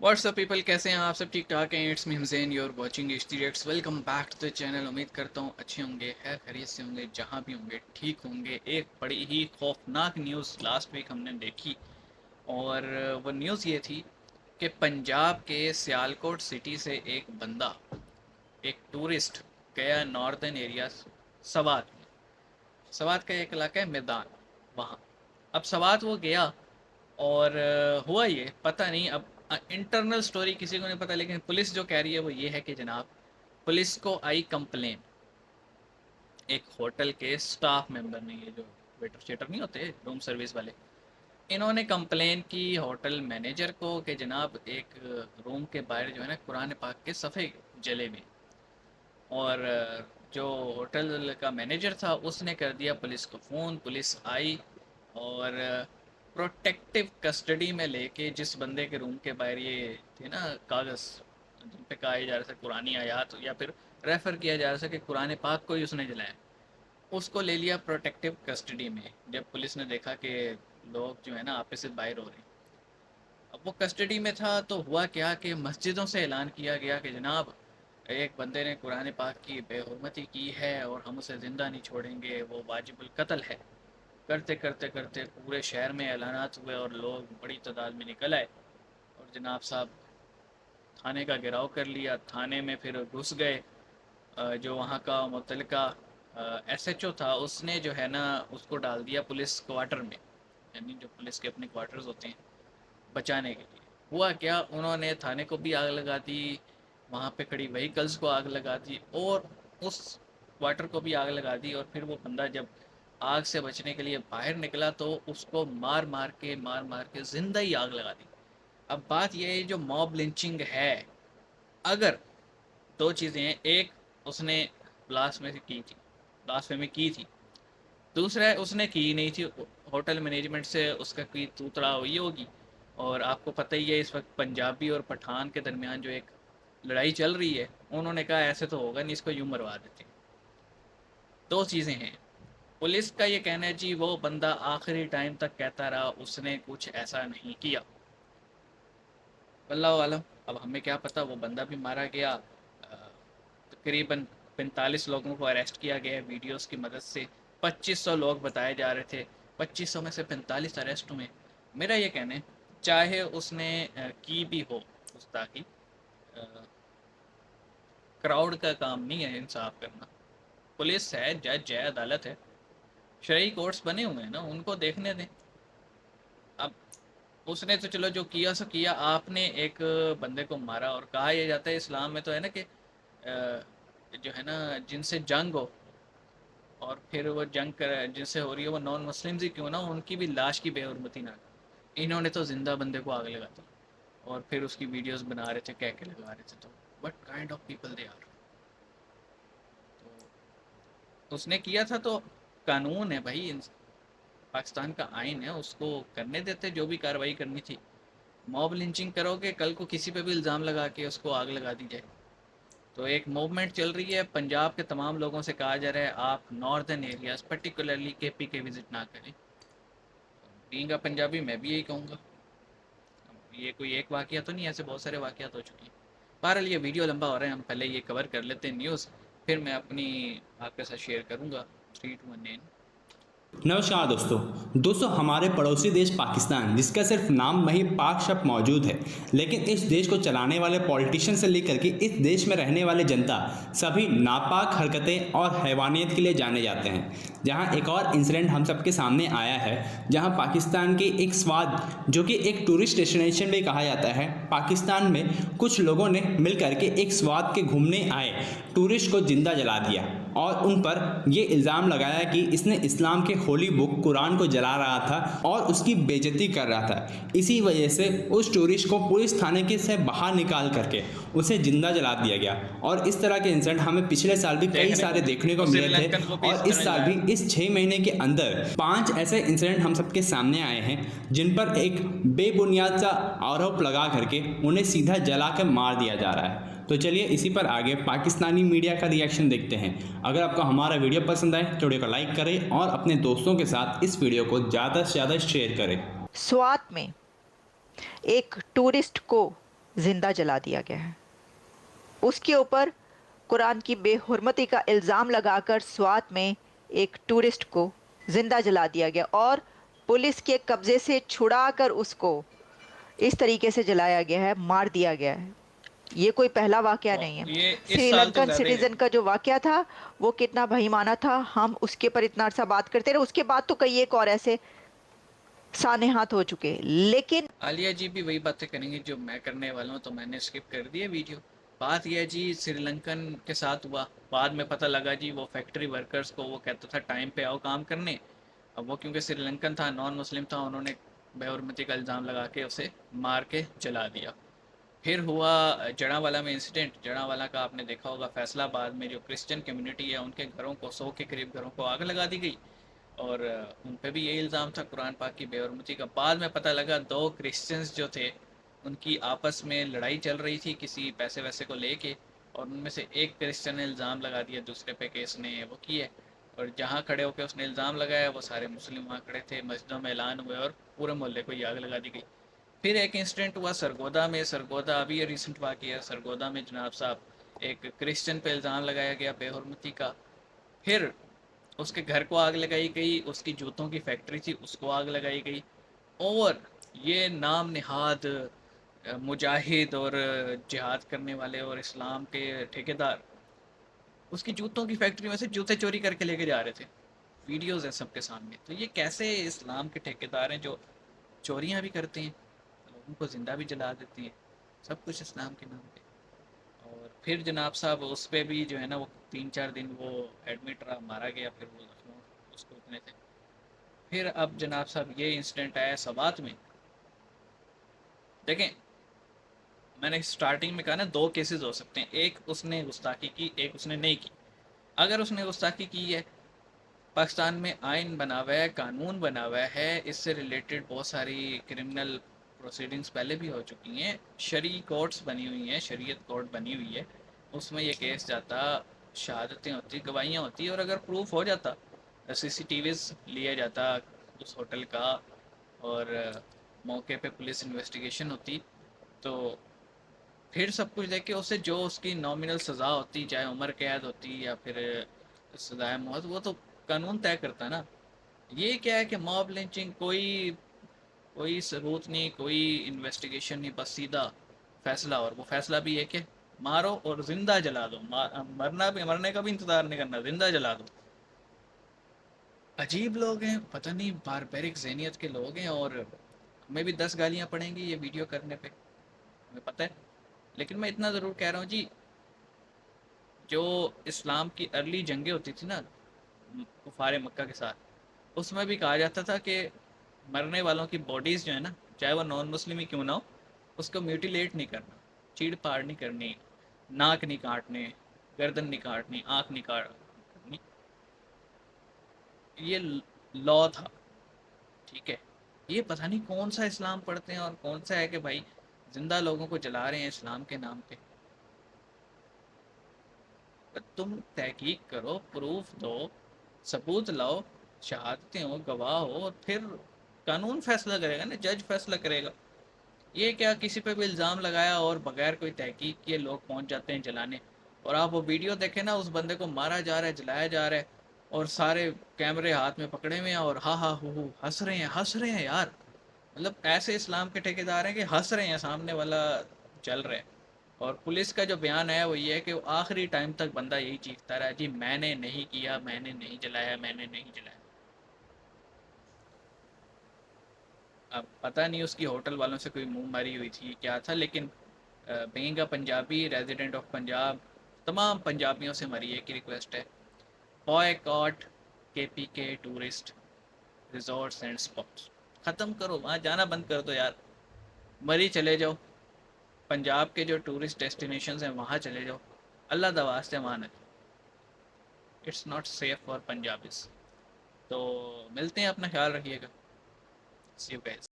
WhatsApp people, कैसे हैं आप सब? ठीक ठाक हैं। It's me Hussain, you're watching H T reacts. Welcome back to the channel. उम्मीद करता हूँ अच्छे होंगे, खैर खैरियत से होंगे, जहाँ भी होंगे ठीक होंगे। एक बड़ी ही खौफनाक न्यूज़ लास्ट वीक हमने देखी, और वो न्यूज़ ये थी कि पंजाब के सियालकोट सिटी से एक बंदा, एक टूरिस्ट गया नॉर्दर्न एरिया सवात में। सवात का एक इलाका है मैदान, वहाँ। अब सवात वो गया, और हुआ ये पता नहीं, अब इंटरनल स्टोरी किसी को नहीं पता, लेकिन पुलिस जो कह रही है वो ये है कि जनाब, पुलिस को आई कंप्लेन एक होटल के स्टाफ मेंबर ने, ये जो वेटर शेटर नहीं होते रूम सर्विस वाले, इन्होंने कंप्लेन की होटल मैनेजर को कि जनाब एक रूम के बाहर जो है ना कुरान पाक के सफ़े जले में। और जो होटल का मैनेजर था उसने कर दिया पुलिस को फ़ोन। पुलिस आई और प्रोटेक्टिव कस्टडी में लेके जिस बंदे के रूम के बाहर ये थे ना कागज़ जिन पे कहा जा रहा था कुरानी आयात, या फिर रेफ़र किया जा रहा था कि कुरान पाक को ही उसने जलाया, उसको ले लिया प्रोटेक्टिव कस्टडी में। जब पुलिस ने देखा कि लोग जो है ना आपस से बाहर हो रहे हैं, अब वो कस्टडी में था, तो हुआ क्या कि मस्जिदों से ऐलान किया गया कि जनाब एक बंदे ने कुरान पाक की बेहुरमती की है और हम उसे ज़िंदा नहीं छोड़ेंगे, वो वाजिबुल कत्ल है। करते करते करते पूरे शहर में ऐलानात हुए और लोग बड़ी तादाद में निकल आए, और जनाब साहब थाने का घेराव कर लिया। थाने में फिर घुस गए। जो वहाँ का मुतल्लिका एसएचओ था उसने जो है ना उसको डाल दिया पुलिस क्वार्टर में, यानी जो पुलिस के अपने क्वार्टर्स होते हैं बचाने के लिए। हुआ क्या, उन्होंने थाने को भी आग लगा दी, वहाँ पे खड़ी व्हीकल्स को आग लगा दी, और उस क्वार्टर को भी आग लगा दी। और फिर वो बंदा जब आग से बचने के लिए बाहर निकला तो उसको मार मार के ज़िंदा ही आग लगा दी। अब बात यह है, जो मॉब लिंचिंग है, अगर दो चीज़ें हैं, एक उसने ब्लास्फेमी की थी, दूसरा है उसने की नहीं थी, होटल मैनेजमेंट से उसका कोई तूतड़ा हुई होगी। और आपको पता ही है इस वक्त पंजाबी और पठान के दरमियान जो एक लड़ाई चल रही है, उन्होंने कहा ऐसे तो होगा नहीं, इसको यूँ मरवा देते। दो चीज़ें हैं। पुलिस का ये कहना है जी वो बंदा आखिरी टाइम तक कहता रहा उसने कुछ ऐसा नहीं किया, वल्लाहु आलम। अब हमें क्या पता, वो बंदा भी मारा गया। तकरीबन 45 लोगों को अरेस्ट किया गया है वीडियोस की मदद से। 2500 लोग बताए जा रहे थे, 2500 में से 45 अरेस्ट हुए। मेरा ये कहना है, चाहे उसने की भी हो गुस्ताखी, क्राउड का काम नहीं है इंसाफ करना। पुलिस है, जज है, अदालत है, शरई कोर्ट्स बने हुए हैं ना, उनको देखने दें। अब उसने तो चलो जो किया सो किया, आपने एक बंदे को मारा। और कहा यह जाता है इस्लाम में तो है ना कि जो है ना जिनसे जंग हो, और फिर वो जंग कर जिनसे हो रही है वो नॉन मुस्लिम्स ही क्यों ना, उनकी भी लाश की बेहुरमती ना। इन्होंने तो जिंदा बंदे को आग लगा दी और फिर उसकी वीडियोस बना रहे थे, कह के लगा रहे थे। तो what kind of people they are. तो उसने किया था तो कानून है भाई, पाकिस्तान का आइन है, उसको करने देते जो भी कार्रवाई करनी थी। मॉब लिंचिंग करोगे, कल को किसी पे भी इल्ज़ाम लगा के उसको आग लगा दी जाए। तो एक मूवमेंट चल रही है, पंजाब के तमाम लोगों से कहा जा रहा है आप नॉर्दर्न एरियाज़ पर्टिकुलरली केपी के विज़िट ना करें। बीइंग अ पंजाबी मैं भी यही कहूँगा। ये कोई एक वाक़या तो नहीं, ऐसे बहुत सारे वाक़यात हो चुके हैं। बहरहाल ये वीडियो लंबा हो रहा है, हम पहले ये कवर कर लेते हैं न्यूज़, फिर मैं अपनी आपके साथ शेयर करूँगा। 3 2 1 9। नमस्कार दोस्तों हमारे पड़ोसी देश पाकिस्तान, जिसका सिर्फ नाम में ही पाक शब्द मौजूद है, लेकिन इस देश को चलाने वाले पॉलिटिशियन से लेकर के इस देश में रहने वाले जनता सभी नापाक हरकतें और हैवानियत के लिए जाने जाते हैं। जहां एक और इंसिडेंट हम सबके सामने आया है, जहां पाकिस्तान के एक स्वाद, जो कि एक टूरिस्ट डेस्टिनेशन भी कहा जाता है, पाकिस्तान में कुछ लोगों ने मिल करके एक स्वाद के घूमने आए टूरिस्ट को जिंदा जला दिया, और उन पर ये इल्ज़ाम लगाया कि इसने इस्लाम के होली बुक कुरान को जला रहा था और उसकी बेइज्जती कर रहा था। इसी वजह से उस टूरिस्ट को पुलिस थाने के से बाहर निकाल करके उसे जिंदा जला दिया गया। और इस तरह के इंसिडेंट हमें पिछले साल भी कई सारे देखने को मिले थे, और इस साल भी इस 6 महीने के अंदर 5 ऐसे इंसिडेंट हम सबके सामने आए हैं जिन पर एक बेबुनियाद सा आरोप लगा करके उन्हें सीधा जला कर मार दिया जा रहा है। तो चलिए इसी पर आगे पाकिस्तानी मीडिया का रिएक्शन देखते हैं। अगर आपको हमारा वीडियो पसंद आए तो वीडियो को लाइक करें और अपने दोस्तों के साथ इस वीडियो को ज़्यादा से ज़्यादा शेयर करें। स्वात में एक टूरिस्ट को जिंदा जला दिया गया है। उसके ऊपर कुरान की बेहुरमती का इल्ज़ाम लगाकर स्वात में एक टूरिस्ट को जिंदा जला दिया गया और पुलिस के कब्जे से छुड़ाकर उसको इस तरीके से जलाया गया है, मार दिया गया है। ये कोई पहला वाकया नहीं है। ये इस साल तो श्रीलंकन ज्यादा ही सिटीजन का जो वाकया था वो कितना भईमाना था, हम उसके पर इतना अरसा बात करते रहे। उसके बाद तो कई एक और ऐसे साने हाथ हो चुके, लेकिन आलिया जी भी वही बातें करेंगी जो मैं करने वाला हूँ, तो मैंने स्किप कर दिया वीडियो। बात यह है जी, श्रीलंकन के साथ हुआ, बाद में पता लगा जी वो फैक्ट्री वर्कर्स को वो कहता था टाइम पे आओ काम करने। अब वो क्योंकि श्रीलंकन था, नॉन मुस्लिम था, उन्होंने बेहुरमती का इल्ज़ाम लगा के उसे मार के जला दिया। फिर हुआ जड़ावाला में इंसिडेंट। जड़ावाला का आपने देखा होगा, फैसलाबाद में जो क्रिश्चियन कम्युनिटी है उनके घरों को, 100 के करीब घरों को आग लगा दी गई और उन पे भी यही इल्ज़ाम था कुरान पाक की बेहुरमती का। बाद में पता लगा 2 क्रिश्चियंस जो थे उनकी आपस में लड़ाई चल रही थी किसी पैसे वैसे को लेके, और उनमें से एक क्रिश्चियन ने इल्ज़ाम लगा दिया दूसरे पे कि इसने वो किया, और जहाँ खड़े होकर उसने इल्ज़ाम लगाया वो सारे मुस्लिम वहाँ खड़े थे, मस्जिदों में ऐलान हुए और पूरे मोहल्ले को आग लगा दी गई। फिर एक इंसिडेंट हुआ सरगोदा में। सरगोदा अभी ये रिसेंट वाक़या है। सरगोदा में जनाब साहब एक क्रिश्चियन पे इल्ज़ाम लगाया गया बेहुरमती का। फिर उसके घर को आग लगाई गई, उसकी जूतों की फैक्ट्री थी उसको आग लगाई गई, और ये नाम निहाद मुजाहिद और जिहाद करने वाले और इस्लाम के ठेकेदार उसकी जूतों की फैक्ट्री में से जूते चोरी करके लेके जा रहे थे। वीडियोज़ हैं सबके सामने। तो ये कैसे इस्लाम के ठेकेदार हैं जो चोरियाँ भी करते हैं, लोगों को ज़िंदा भी जला देती हैं, सब कुछ इस्लाम के नाम पे। और फिर जनाब साहब उस पे भी जो है ना वो 3-4 दिन वो एडमिट रहा, मारा गया, फिर वो लखनऊ उसको उतने थे। फिर अब जनाब साहब ये इंसिडेंट आया सवात में। देखें, मैंने स्टार्टिंग में कहा ना 2 केसेस हो सकते हैं, एक उसने गुस्ताखी की, एक उसने नहीं की। अगर उसने गुस्ताखी की है, पाकिस्तान में आइन बना हुआ है, कानून बना हुआ है, इससे रिलेटेड बहुत सारी क्रिमिनल प्रोसीडिंग्स पहले भी हो चुकी हैं, शरी कोर्ट्स बनी हुई हैं, शरीयत कोर्ट बनी हुई है, उसमें ये केस जाता, शहादतें होती, गवाहियाँ होती, और अगर प्रूफ हो जाता, सीसीटीवीज़ लिया जाता उस होटल का, और मौके पे पुलिस इन्वेस्टिगेशन होती, तो फिर सब कुछ देख के उसे जो उसकी नॉमिनल सज़ा होती, चाहे उम्र कैद होती या फिर सजाए मौत, वो तो कानून तय करता है ना। ये क्या है कि मॉब लिंचिंग, कोई कोई सबूत नहीं, कोई इन्वेस्टिगेशन नहीं, बस सीधा फैसला, और वो फैसला भी है कि मारो और जिंदा जला दो। मरना भी, मरने का भी इंतज़ार नहीं करना, जिंदा जला दो। अजीब लोग हैं, पता नहीं बारबेरिक ज़हनियत के लोग हैं, और हमें भी 10 गालियाँ पड़ेंगी ये वीडियो करने पे, हमें पता है। लेकिन मैं इतना ज़रूर कह रहा हूँ जी, जो इस्लाम की अर्ली जंगें होती थी ना कुफार मक्का के साथ, उसमें भी कहा जाता था कि मरने वालों की बॉडीज़ जो है ना, चाहे वो नॉन मुस्लिम ही क्यों ना हो, उसको म्यूटिलेट नहीं करना, चीड़ फाड़ नहीं करनी, नाक नहीं काटने, गर्दन नहीं काटनी, आँख नहीं काटनी। ये लॉ था, ठीक है। ये पता नहीं कौन सा इस्लाम पढ़ते हैं और कौन सा है कि भाई जिंदा लोगों को जला रहे हैं इस्लाम के नाम पे। तुम तहकीक करो, प्रूफ दो, सबूत लाओ, शहादतें हो, गवाह हो, और फिर कानून फैसला करेगा ना, जज फैसला करेगा। ये क्या किसी पे भी इल्ज़ाम लगाया और बगैर कोई तहकीक किए लोग पहुंच जाते हैं जलाने। और आप वो वीडियो देखें ना, उस बंदे को मारा जा रहा है, जलाया जा रहा है, और सारे कैमरे हाथ में पकड़े हुए हैं और हा हा हु हंस रहे हैं, हंस रहे हैं यार। मतलब ऐसे इस्लाम के ठेकेदार हैं कि हंस रहे हैं, सामने वाला चल रहा है। और पुलिस का जो बयान है वो ये है कि वो आखिरी टाइम तक बंदा यही चीखता रहा जी, मैंने नहीं किया, मैंने नहीं जलाया, मैंने नहीं जलाया। अब पता नहीं उसकी होटल वालों से कोई मुंह मारी हुई थी क्या था, लेकिन being a Punjabi, resident of Punjab, तमाम पंजाबियों से मेरी एक ही रिक्वेस्ट है, boycott KPK tourist resorts and spots. ख़त्म करो, वहाँ जाना बंद कर दो यार। मरी चले जाओ, पंजाब के जो टूरिस्ट डेस्टिनेशंस हैं वहाँ चले जाओ, अल्लाह दा वास्ते वहाँ न। It's not safe for Punjabis. तो मिलते हैं, अपना ख्याल रखिएगा। सी यू गाइस।